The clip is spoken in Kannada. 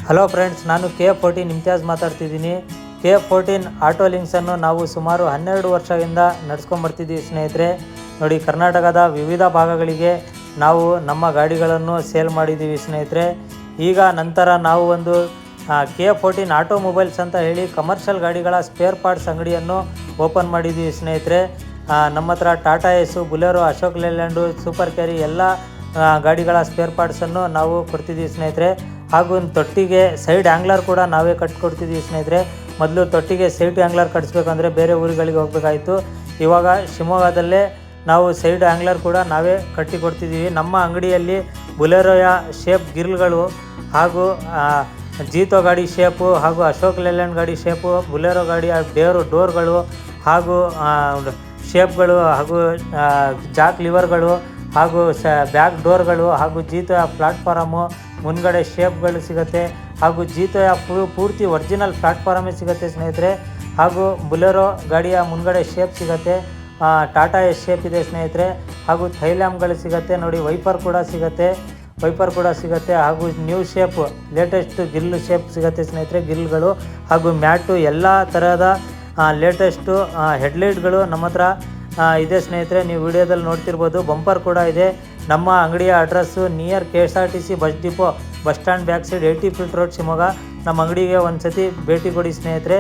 ಹಲೋ ಫ್ರೆಂಡ್ಸ್, ನಾನು KF14 ಇಮ್ತಿಯಾಜ್ ಮಾತಾಡ್ತಿದ್ದೀನಿ. KF14 ಆಟೋ ಲಿಂಕ್ಸನ್ನು ನಾವು ಸುಮಾರು 12 ವರ್ಷದಿಂದ ನಡೆಸ್ಕೊಂಬರ್ತಿದ್ದೀವಿ ಸ್ನೇಹಿತರೆ. ನೋಡಿ, ಕರ್ನಾಟಕದ ವಿವಿಧ ಭಾಗಗಳಿಗೆ ನಾವು ನಮ್ಮ ಗಾಡಿಗಳನ್ನು ಸೇಲ್ ಮಾಡಿದ್ದೀವಿ ಸ್ನೇಹಿತರೆ. ಈಗ ನಂತರ ನಾವು ಒಂದು KF14 ಆಟೋಮೊಬೈಲ್ಸ್ ಅಂತ ಹೇಳಿ ಕಮರ್ಷಿಯಲ್ ಗಾಡಿಗಳ ಸ್ಪೇರ್ ಪಾರ್ಟ್ಸ್ ಅಂಗಡಿಯನ್ನು ಓಪನ್ ಮಾಡಿದ್ದೀವಿ ಸ್ನೇಹಿತರೆ. ನಮ್ಮ ಹತ್ರ Tata Ace, Bolero, Ashok Leyland, Super Carry ಎಲ್ಲ ಗಾಡಿಗಳ ಸ್ಪೇರ್ ಪಾರ್ಟ್ಸನ್ನು ನಾವು ಕೊಡ್ತಿದ್ದೀವಿ ಸ್ನೇಹಿತರೆ. ಹಾಗೂ ತೊಟ್ಟಿಗೆ ಸೈಡ್ ಆ್ಯಂಗ್ಲರ್ ಕೂಡ ನಾವೇ ಕಟ್ಕೊಡ್ತಿದ್ದೀವಿ ಸ್ನೇಹಿತರೆ. ಮೊದಲು ತೊಟ್ಟಿಗೆ ಸೈಡ್ ಆ್ಯಂಗ್ಲರ್ ಕಟ್ಸ್ಬೇಕಂದ್ರೆ ಬೇರೆ ಊರುಗಳಿಗೆ ಹೋಗಬೇಕಾಯಿತು. ಇವಾಗ ಶಿವಮೊಗ್ಗದಲ್ಲೇ ನಾವು ಸೈಡ್ ಆ್ಯಂಗ್ಲರ್ ಕೂಡ ನಾವೇ ಕಟ್ಟಿ ಕೊಡ್ತಿದ್ದೀವಿ. ನಮ್ಮ ಅಂಗಡಿಯಲ್ಲಿ ಬುಲೆರೋಯ ಶೇಪ್ ಗಿರ್ಲ್ಗಳು ಹಾಗೂ ಜೀತೋ ಗಾಡಿ ಶೇಪು ಹಾಗೂ ಅಶೋಕ್ ಲೇಲ್ಯಾಂಡ್ ಗಾಡಿ ಶೇಪು, ಬುಲೆರೋ ಗಾಡಿ ಡೋರ್ಗಳು ಹಾಗೂ ಶೇಪ್ಗಳು ಹಾಗೂ ಜಾಕ್ ಲಿವರ್ಗಳು ಹಾಗೂ ಬ್ಯಾಕ್ ಡೋರ್ಗಳು ಹಾಗೂ ಜೀತೋಯ ಪ್ಲಾಟ್ಫಾರಮು ಮುಂದ್ಗಡೆ ಶೇಪ್ಗಳು ಸಿಗುತ್ತೆ. ಹಾಗೂ ಜೀತೋಯ ಪೂರ್ತಿ ಒರಿಜಿನಲ್ ಪ್ಲಾಟ್ಫಾರಮೇ ಸಿಗುತ್ತೆ ಸ್ನೇಹಿತರೆ. ಹಾಗೂ ಬುಲೆರೋ ಗಾಡಿಯ ಮುಂದ್ಗಡೆ ಶೇಪ್ ಸಿಗುತ್ತೆ. ಟಾಟಾ ಎಸ್ ಶೇಪ್ ಇದೆ ಸ್ನೇಹಿತರೆ. ಹಾಗೂ ಥೈಲ್ಯಾಮ್ಗಳು ಸಿಗುತ್ತೆ. ನೋಡಿ, ವೈಪರ್ ಕೂಡ ಸಿಗುತ್ತೆ. ಹಾಗೂ new shape latest Gill shape ಸಿಗುತ್ತೆ ಸ್ನೇಹಿತರೆ, ಗಿಲ್ಗಳು ಹಾಗೂ ಮ್ಯಾಟು ಎಲ್ಲ ಥರದ ಲೇಟೆಸ್ಟು ಹೆಡ್ಲೈಟ್ಗಳು ನಮ್ಮ ಹತ್ರ ಇದೆ ಸ್ನೇಹಿತರೆ. ನೀವು ವಿಡಿಯೋದಲ್ಲಿ ನೋಡ್ತಿರ್ಬೋದು. ಬಂಪರ್ ಕೂಡ ಇದೆ. ನಮ್ಮ ಅಂಗಡಿಯ address near KSRTC bus depot, bus stand back side 80 feet road, Shivamogga. ನಮ್ಮ ಅಂಗಡಿಗೆ ಒಂದು ಸತಿ ಭೇಟಿ ಕೊಡಿ ಸ್ನೇಹಿತರೆ.